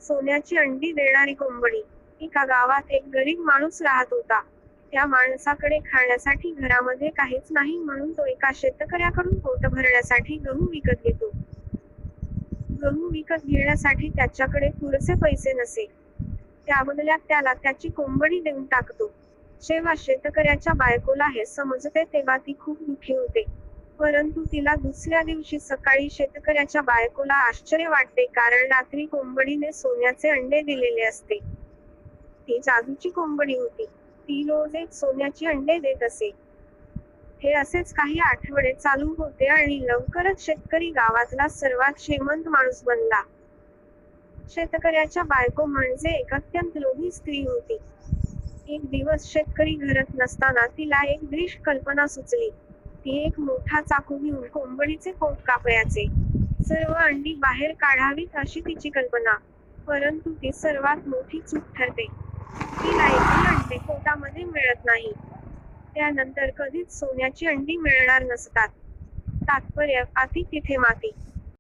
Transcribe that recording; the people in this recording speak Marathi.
सोन्याची अंडी देणारी कोंबडी. एका गावात एक गरीब माणूस राहत होता. त्या माणसाकडे खाण्यासाठी घरामध्ये काहीच नाही, म्हणून तो एका शेतकऱ्याकडून पोट भरण्यासाठी गहू विकत घेतो. गहू विकत घेण्यासाठी त्याच्याकडे पुरेसे पैसे नसे. त्याबदल्यात त्याला त्याची कोंबडी देऊन टाकतो. जेव्हा शेतकऱ्याच्या बायकोला हे समजते तेव्हा ती खूप दुःखी होते. परंतु तिला दुसऱ्या दिवशी सकाळी शेतकऱ्याच्या बायकोला आश्चर्य वाटते, कारण रात्री कोंबडीने सोन्याचे अंडे दिलेले असते. ती जादूची कोंबडी होती. ती रोज एक सोन्याची अंडे देत असे. हे असेच काही आठवडे चालू होते आणि लवकरच शेतकरी गावातला सर्वात श्रीमंत माणूस बनला. शेतकऱ्याच्या बायको म्हणजे एक अत्यंत लोभी स्त्री होती. एक दिवस शेतकरी घरात नसताना तिला एक दृश्य कल्पना सुचली. ती एक मोठा चाकू घेऊन कोंबडीचे पोट कापायचे. सर्व अंडी बाहेर काढावीत अशी तिची कल्पना. परंतु ती सर्वात मोठी चूक ठरते. तिला एकही अंडे पोटामध्ये मिळत नाही. त्यानंतर कधीच सोन्याची अंडी मिळणार नसतात. तात्पर्य: अति तिथे माती.